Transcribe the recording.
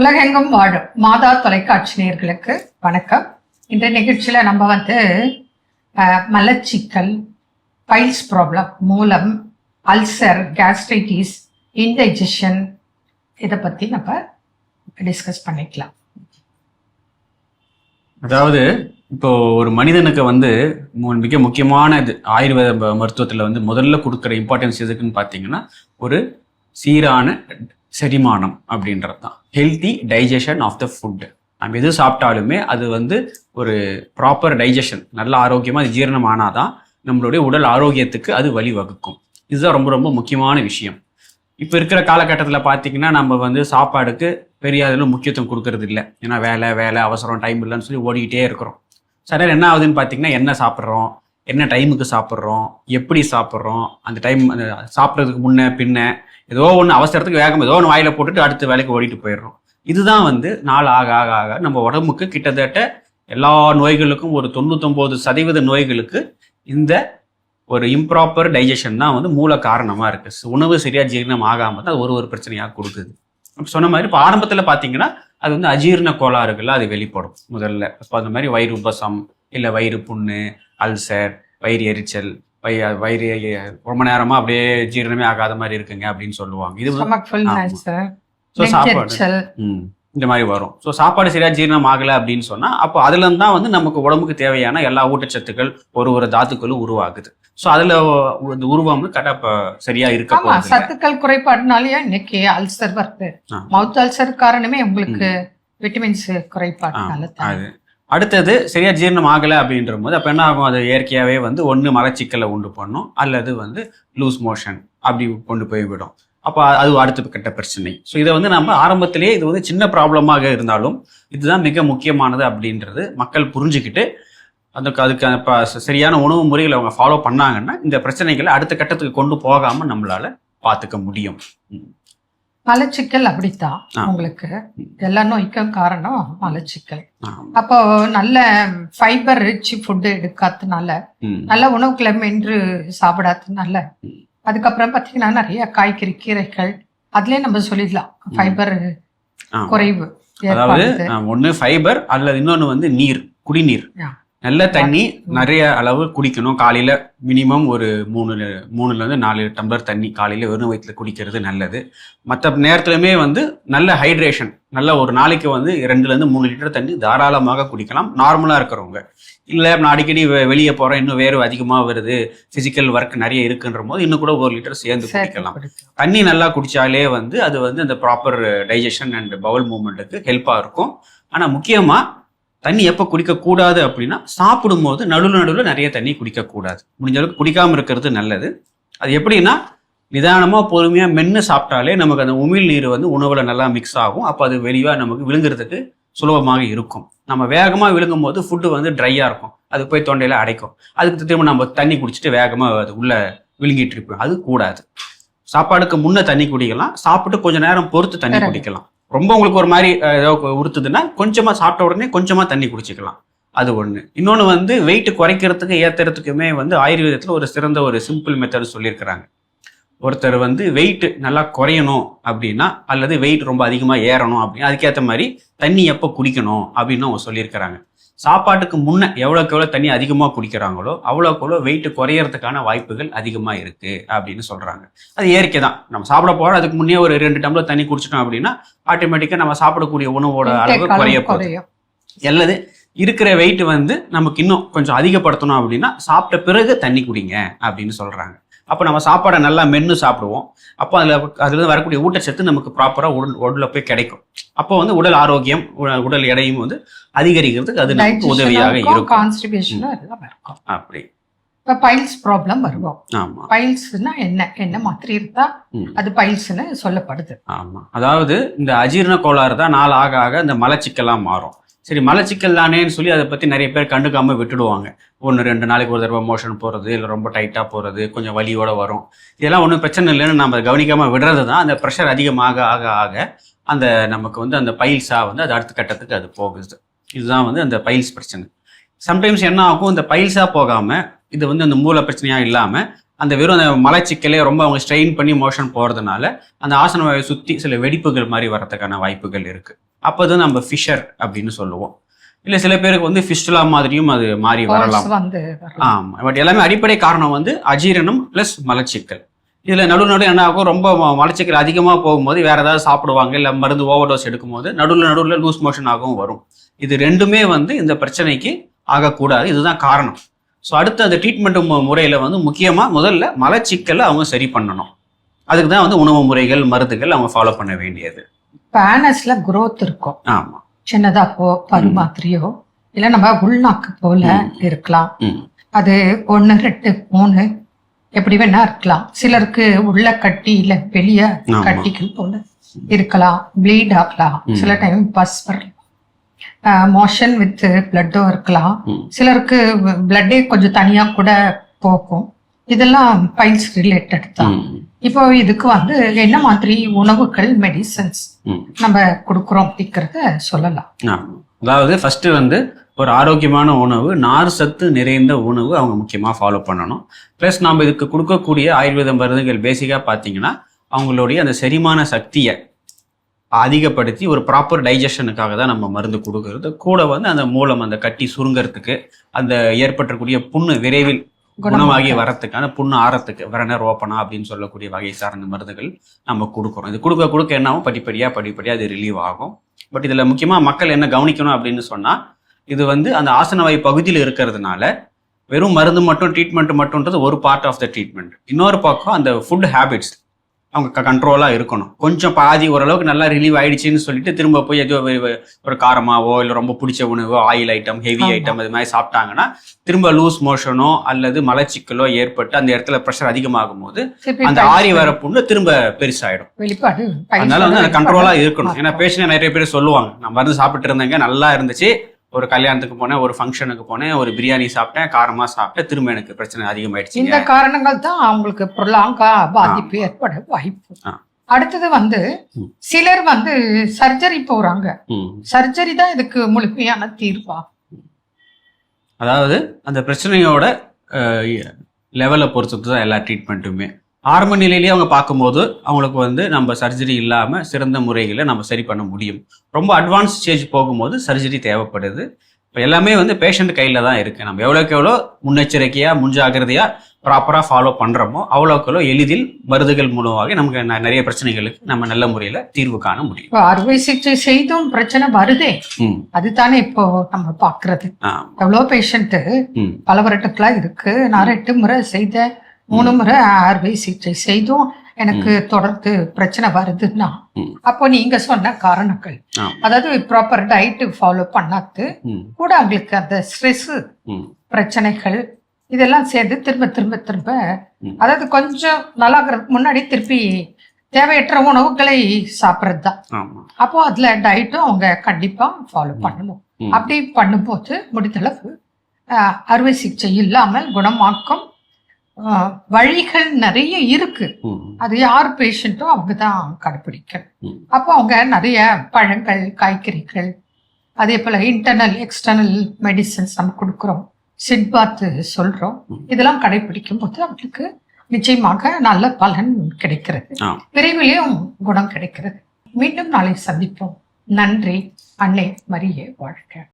உலகெங்கும் வாழும் மாதா தொலைக்காட்சி நேயர்களுக்கு வணக்கம். இந்த நிகழ்ச்சியில் நம்ம மலச்சிக்கல், பைல்ஸ் ப்ராப்ளம், மூலம், அல்சர், கேஸ்ட்ரைட்டிஸ், இன்டைஜஷன் இதை பற்றி நம்ம டிஸ்கஸ் பண்ணிக்கலாம். அதாவது இப்போ ஒரு மனிதனுக்கு மிக முக்கியமான இது ஆயுர்வேத மருத்துவத்தில் முதல்ல கொடுக்குற இம்பார்ட்டன்ஸ் எதுக்குன்னு பார்த்தீங்கன்னா ஒரு சீரான செரிமானம் அப்படின்றது தான். Healthy digestion of the food. நம்ம எது சாப்பிட்டாலுமே அது ஒரு ப்ராப்பர் டைஜஷன், நல்ல ஆரோக்கியமாக அது ஜீரணம் ஆனாதான் நம்மளுடைய உடல் ஆரோக்கியத்துக்கு அது வழிவகுக்கும். இதுதான் ரொம்ப ரொம்ப முக்கியமான விஷயம். இப்போ இருக்கிற காலகட்டத்தில் பார்த்தீங்கன்னா நம்ம சாப்பாடுக்கு பெரிய அளவில் முக்கியத்துவம் கொடுக்கறது இல்லை. ஏன்னா வேலை அவசரம், டைம் இல்லைன்னு சொல்லி ஓடிக்கிட்டே இருக்கிறோம். சார் என்ன ஆகுதுன்னு பார்த்தீங்கன்னா என்ன சாப்பிட்றோம், என்ன டைமுக்கு சாப்பிட்றோம், எப்படி சாப்பிட்றோம், அந்த டைம் சாப்பிட்றதுக்கு முன்ன பின்ன ஏதோ ஒன்று அவசரத்துக்கு வேகம் ஏதோ ஒன்று வாயில போட்டுட்டு அடுத்த வேலைக்கு ஓடிட்டு போயிடுறோம். இதுதான் நாள் ஆக ஆக ஆக நம்ம உடம்புக்கு கிட்டத்தட்ட எல்லா நோய்களுக்கும் ஒரு 99% நோய்களுக்கு இந்த ஒரு இம்ப்ராப்பர் டைஜஷன் தான் மூல காரணமாக இருக்குது. உணவு சரியாக ஜீரணம் ஆகாமல் தான் ஒரு பிரச்சனையாக கொடுக்குது. சொன்ன மாதிரி இப்போ ஆரம்பத்தில் பார்த்தீங்கன்னா அது அஜீரண கோளாறுகள் அது வெளிப்படும் முதல்ல. இப்போ அந்த மாதிரி வயிறு உபசம், இல்லை வயிறு புண்ணு, அல்சர், வயிறு எரிச்சல், வயிறு ரொம்ப நேரமா அப்படியே ஜீரணமே ஆகாத மாதிரி இருக்குங்க அப்படின்னு சொல்லுவாங்க. இது சாப்பாடு இந்த மாதிரி வரும். ஸோ சாப்பாடு சரியா ஜீரணம் ஆகலை அப்படின்னு சொன்னா அப்போ அதுல தான் நமக்கு உடம்புக்கு தேவையான எல்லா ஊட்டச்சத்துக்கள் ஒரு தாத்துக்களும் உருவாகுது. ஸோ அதுல உருவம் கரெக்டா சரியா இருக்க சத்துக்கள் குறைபாடுனாலயே இன்னைக்கு அல்சர் வருது. மவுத் அல்சர் காரணமே உங்களுக்கு விட்டமின்ஸ் குறைபாடு. அடுத்தது சரியா ஜீரணம் ஆகலை அப்படின்ற போது அப்போ என்ன ஆகும், அது இயற்கையாகவே ஒன்று மலச்சிக்கலை உண்டு பண்ணும், அல்லது லூஸ் மோஷன் அப்படி கொண்டு போய் விடும். அப்போ அது அடுத்த கட்ட பிரச்சனை. ஸோ இதை நம்ம ஆரம்பத்திலேயே இது சின்ன ப்ராப்ளமாக இருந்தாலும் இதுதான் மிக முக்கியமானது அப்படின்றது மக்கள் புரிஞ்சுக்கிட்டு அதுக்கு சரியான உணவு முறைகளை அவங்க ஃபாலோ பண்ணாங்கன்னா இந்த பிரச்சனைகளை அடுத்த கட்டத்துக்கு கொண்டு போகாம நம்மளால பார்த்துக்க முடியும். மலச்சிக்கல் அப்படித்தான் உங்களுக்கு எல்லா நோய்க்கும் காரணம் மலச்சிக்கல். அப்போ நல்ல ஃபைபர் ரிச் ஃபுட்டு எடுக்காததுனால, நல்ல உணவுகளை மென்று சாப்பிடாததுனால, அதுக்கப்புறம் பார்த்தீங்கன்னா நிறைய காய்கறி, கீரைகள் அதுலயே நம்ம சொல்லிடலாம் ஃபைபர் குறைவு. அதாவது ஒன்று ஃபைபர் அல்லது இன்னொன்று நீர், குடிநீர். நல்ல தண்ணி நிறைய அளவு குடிக்கணும். காலையில மினிமம் ஒரு 3-4 டம்ளர் தண்ணி காலையில வெறும் வயிற்றுல குடிக்கிறது நல்லது. மற்ற நேரத்துலையுமே நல்ல ஹைட்ரேஷன், நல்ல ஒரு நாளைக்கு 2-3 லிட்டர் தண்ணி தாராளமாக குடிக்கலாம் நார்மலா இருக்கிறவங்க. இல்லை நான் அடிக்கடி வெளியே போறேன், இன்னும் வேறு அதிகமாக வருது, பிசிக்கல் ஒர்க் நிறைய இருக்குன்ற போது இன்னும் கூட 1 லிட்டர் சேர்ந்து குடிக்கலாம். தண்ணி நல்லா குடிச்சாலே அது அந்த ப்ராப்பர் டைஜஷன் அண்ட் பவுல் மூவ்மெண்ட்டுக்கு ஹெல்ப்பா இருக்கும். ஆனா முக்கியமா தண்ணி எப்போ குடிக்கக்கூடாது அப்படின்னா சாப்பிடும் போது நடுவில் நிறைய தண்ணி குடிக்கக்கூடாது. முடிஞ்ச அளவுக்கு குடிக்காமல் இருக்கிறது நல்லது. அது எப்படின்னா நிதானமாக பொறுமையாக மென்று சாப்பிட்டாலே நமக்கு அந்த உமிழ் நீர் உணவுல நல்லா மிக்ஸ் ஆகும். அப்போ அது வெளியாக நமக்கு விழுங்குறதுக்கு சுலபமாக இருக்கும். நம்ம வேகமாக விழுங்கும் போது ஃபுட்டு ட்ரையாக இருக்கும், அது போய் தொண்டையில அடைக்கும். அதுக்கு திரும்ப நம்ம தண்ணி குடிச்சிட்டு வேகமாக அது உள்ள விழுங்கிட்டு இருப்போம். அது கூடாது. சாப்பாடுக்கு முன்ன தண்ணி குடிக்கலாம், சாப்பிட்டு கொஞ்சம் நேரம் பொறுத்து தண்ணி குடிக்கலாம். ரொம்ப உங்களுக்கு ஒரு மாதிரி ஏதோ உறுத்துதுன்னா கொஞ்சமா சாப்பிட்ட உடனே கொஞ்சமா தண்ணி குடிச்சிக்கலாம். அது ஒண்ணு. இன்னொன்று வெயிட் குறைக்கிறதுக்கு ஏத்துறதுக்குமே ஆயுர்வேதத்துல ஒரு சிறந்த ஒரு சிம்பிள் மெத்தட் சொல்லியிருக்கிறாங்க. ஒருத்தர் வெயிட் நல்லா குறையணும் அப்படின்னா அல்லது வெயிட் ரொம்ப அதிகமா ஏறணும் அப்படின்னா அதுக்கேற்ற மாதிரி தண்ணி எப்போ குடிக்கணும் அப்படின்னு அவங்க சொல்லியிருக்கிறாங்க. சாப்பாட்டுக்கு முன்ன எவ்வளோக்கு எவ்வளோ தண்ணி அதிகமாக குடிக்கிறாங்களோ அவ்வளோக்கு எவ்வளோ வெயிட் குறையறதுக்கான வாய்ப்புகள் அதிகமாக இருக்கு அப்படின்னு சொல்றாங்க. அது இயற்கை தான். நம்ம சாப்பிட போறோம், அதுக்கு முன்னே ஒரு 2 டம்ளர் தண்ணி குடிச்சிட்டோம் அப்படின்னா ஆட்டோமேட்டிக்காக நம்ம சாப்பிடக்கூடிய உணவோட அளவு குறைய போகுது. அல்லது இருக்கிற வெயிட் நமக்கு இன்னும் கொஞ்சம் அதிகப்படுத்தணும் அப்படின்னா சாப்பிட்ட பிறகு தண்ணி குடிங்க அப்படின்னு சொல்றாங்க. அப்போ நம்ம சாப்பாடை நல்லா மென்று சாப்பிடுவோம். அப்போ அதுல வரக்கூடிய ஊட்டச்சத்து நமக்கு ப்ராப்பராக உடல்ல போய் கிடைக்கும். அப்போ உடல் ஆரோக்கியம், உடல் எடையும் அதிகரிக்கிறதுக்கு அது நமக்கு உதவியாக இருக்கும். அப்படி பைல்ஸ் ப்ராப்ளம் வருவோம். ஆமா, பைல்ஸ்னா என்ன மாதிரி இருந்தா அது பைல்ஸ்னு சொல்லப்படுது. ஆமா, அதாவது இந்த அஜீரண கோளாறு தான் நாள் ஆக ஆக இந்த மலச்சிக்கல்லாம் மாறும். சரி, மலச்சிக்கல் தானேன்னு சொல்லி அதை பற்றி நிறைய பேர் கண்டுக்காம விட்டுடுவாங்க. 1-2 நாளைக்கு ஒரு தடவை மோஷன் போகிறது, இல்லை ரொம்ப டைட்டாக போகிறது, கொஞ்சம் வலியோட வரும். இதெல்லாம் ஒன்றும் பிரச்சனை இல்லைன்னு நம்ம கவனிக்காமல் விடுறது தான் அந்த ப்ரெஷர் அதிகமாக ஆக ஆக அந்த நமக்கு அந்த பைல்ஸாக அது அடுத்த கட்டத்துக்கு அது போகுது. இதுதான் அந்த பைல்ஸ் பிரச்சனை. சம்டைம்ஸ் என்ன ஆகும், இந்த பைல்ஸாக போகாமல் இது அந்த மூல பிரச்சனையாக இல்லாமல் அந்த வெறும் அந்த மலச்சிக்கலே ரொம்ப அவங்க ஸ்ட்ரெயின் பண்ணி மோஷன் போகிறதுனால அந்த ஆசன வாயை சுற்றி சில வெடிப்புகள் மாதிரி வரதுக்கான வாய்ப்புகள் இருக்குது. அப்போ தான் நம்ம ஃபிஷர் அப்படின்னு சொல்லுவோம். இல்லை சில பேருக்கு வந்து ஃபிஸ்டுலா மாதிரியும் அது மாறி வரலாம். ஆமாம், பட் எல்லாமே அடிப்படை காரணம் வந்து அஜீரணம் ப்ளஸ் மலச்சிக்கல். இதில் நடு என்ன ஆகும், ரொம்ப மலச்சிக்கல் அதிகமாக போகும்போது வேறு ஏதாவது சாப்பிடுவாங்க, இல்லை மருந்து ஓவர் டோஸ் எடுக்கும்போது நடுவில் லூஸ் மோஷன் ஆகவும் வரும். இது ரெண்டுமே வந்து இந்த பிரச்சனைக்கு ஆகக்கூடாது, இதுதான் காரணம். ஸோ அடுத்து அந்த ட்ரீட்மெண்ட் முறையில் வந்து முக்கியமாக முதல்ல மலச்சிக்கலை அவங்க சரி பண்ணணும். அதுக்கு தான் வந்து உணவு முறைகள், மருந்துகள் அவங்க ஃபாலோ பண்ண வேண்டியது. பேனஸ்ல growth இருக்கும். ஆமாம், சின்னதாக்கோ பரு மாதிரியோ இல்ல நம்ம உள்நாக்கு போல இருக்கலாம். அது 1, 2, 3 எப்படி வேணா இருக்கலாம். சிலருக்கு உள்ள கட்டி இல்ல வெளிய கட்டிகள் போல இருக்கலாம், ப்ளீட் ஆகலாம், சில டைம் பஸ் வரலாம், மோஷன் வித் பிளட்டும் இருக்கலாம். சிலருக்கு பிளட்டே கொஞ்சம் தனியா கூட போகும். இதெல்லாம் பைல்ஸ் ரிலேட்டட் தான். இப்போ இதுக்கு வந்து என்ன மாதிரி உணவுகள், மெடிசன்ஸ் நம்ம கொடுக்குறோம் அப்படிங்கிறத சொல்லலாம். அதாவது ஃபர்ஸ்ட் வந்து ஒரு ஆரோக்கியமான உணவு, நார் சத்து நிறைந்த உணவு அவங்க முக்கியமாக ஃபாலோ பண்ணணும். ப்ளஸ் நம்ம இதுக்கு கொடுக்கக்கூடிய ஆயுர்வேத மருந்துகள் பேசிக்காக பார்த்தீங்கன்னா அவங்களுடைய அந்த செரிமான சக்தியை அதிகப்படுத்தி ஒரு ப்ராப்பர் டைஜஷனுக்காக தான் நம்ம மருந்து கொடுக்கறது. கூட வந்து அந்த மூலம் அந்த கட்டி சுருங்கிறதுக்கு, அந்த ஏற்பட்டக்கூடிய புண்ணு விரைவில் குணமாகி வரத்துக்கான புண்ணு ஆறத்துக்கு வரனர் ஓப்பனா அப்படின்னு சொல்லக்கூடிய வகை சார்ந்த மருந்துகள் நம்ம கொடுக்குறோம். இது கொடுக்க என்னாவும் படிப்படியாக அது ரிலீவ் ஆகும். பட் இதில் முக்கியமாக மக்கள் என்ன கவனிக்கணும் அப்படின்னு சொன்னால், இது வந்து அந்த ஆசனவாய் பகுதியில் இருக்கிறதுனால வெறும் மருந்து மட்டும் ட்ரீட்மெண்ட் மட்டும்ன்றது ஒரு பார்ட் ஆஃப் த ட்ரீட்மெண்ட். இன்னொரு பக்கம் அந்த ஃபுட் ஹேபிட்ஸ் அவங்க கண்ட்ரோலாக இருக்கணும். கொஞ்சம் பாதி ஓரளவுக்கு நல்லா ரிலீவ் ஆயிடுச்சுன்னு சொல்லிட்டு திரும்ப போய் ஏதோ ஒரு காரமாவோ இல்லை ரொம்ப பிடிச்ச உணவோ, ஆயில் ஐட்டம், ஹெவி ஐட்டம் அது மாதிரி சாப்பிட்டாங்கன்னா திரும்ப லூஸ் மோஷனோ அல்லது மலச்சிக்கலோ ஏற்பட்டு அந்த இடத்துல ப்ரெஷர் அதிகமாகும் போது அந்த ஆறி வர புண்ணு திரும்ப பெருசாயிடும். அதனால வந்து அந்த கண்ட்ரோலா இருக்கணும். ஏன்னா பேஷண்ட் நிறைய பேர் சொல்லுவாங்க, நான் மருந்து சாப்பிட்டு இருந்தேங்க, நல்லா இருந்துச்சு, ஒரு கல்யாணத்துக்கு போனேன், ஒரு ஃபங்க்ஷனுக்கு போனேன், ஒரு பிரியாணி சாப்பிட்டேன், காரமா சாப்பிட்டேன், திரும்ப எனக்கு பிரச்சனை அதிகமாயிடுச்சு. இந்த காரணங்கள் தான் அவங்களுக்கு பொருளாங்கா பாதிப்பு ஏற்பட வாய்ப்பு. அடுத்தது வந்து சிலர் வந்து சர்ஜரி போறாங்க. சர்ஜரி தான் இதுக்கு முழுமையான தீர்வா? அதாவது அந்த பிரச்சனையோட லெவலை பொறுத்து தான் எல்லா ட்ரீட்மெண்ட்டுமே. ஆரம்ப நிலையிலேயே அவங்க பார்க்கும்போது அவங்களுக்கு வந்து நம்ம சர்ஜரி இல்லாமல் சிறந்த முறைகளை நம்ம சரி பண்ண முடியும். ரொம்ப அட்வான்ஸ் ஸ்டேஜ் போகும்போது சர்ஜரி தேவைப்படுது. இப்போ எல்லாமே வந்து பேஷண்ட் கையில் தான் இருக்குது. நம்ம எவ்வளோக்கு எவ்வளோ முன்னெச்சரிக்கையாக முன்ஜாகிரதையாக ப்ராப்பராக ஃபாலோ பண்ணுறோமோ அவ்வளோக்கு எவ்வளோ எளிதில் மருந்துகள் மூலமாக நமக்கு நிறைய பிரச்சனைகளுக்கு நம்ம நல்ல முறையில் தீர்வு காண முடியும். இப்போ அறுவை சிகிச்சை செய்தும் பிரச்சனை வருதே, அதுதானே இப்போ நம்ம பார்க்கறது. எவ்வளோ பேஷண்ட்டு பல வருடங்களா இருக்கு, நான் 2 முறை செய்த, 3 முறை அறுவை சிகிச்சை செய்தும் எனக்கு தொடர்ந்து பிரச்சனை வருதுன்னா, அப்போ நீங்க சொன்ன காரணங்கள், அதாவது ப்ராப்பர் டயட் ஃபாலோ பண்ணாது கூட அவங்களுக்கு அந்த ஸ்ட்ரெஸ் பிரச்சனைகள் இதெல்லாம் சேர்ந்து திரும்ப திரும்ப திரும்ப, அதாவது கொஞ்சம் நல்லாகிறதுக்கு முன்னாடி திருப்பி தேவையற்ற உணவுகளை சாப்பிட்றது தான். அப்போ அதுல டயட்டும் அவங்க கண்டிப்பா ஃபாலோ பண்ணணும். அப்படி பண்ணும்போது முடிந்தளவு அறுவை சிகிச்சை இல்லாமல் குணமாக்கும் வழிகள் நிறைய இருக்கு. அது யார் பேஷண்ட்டும் அவங்க தான் கடைபிடிக்கணும். அப்போ அவங்க நிறைய பழங்கள், காய்கறிகள், அதே போல இன்டர்னல் எக்ஸ்டர்னல் மெடிசன்ஸ் நம்ம கொடுக்குறோம், சிட்பாத் சொல்றோம். இதெல்லாம் கடைபிடிக்கும் போது அவங்களுக்கு நிச்சயமாக நல்ல பலன் கிடைக்கிறது, விரைவிலேயும் குணம் கிடைக்கிறது. மீண்டும் நாளை சந்திப்போம். நன்றி. அன்னை மரியே வாழ்க.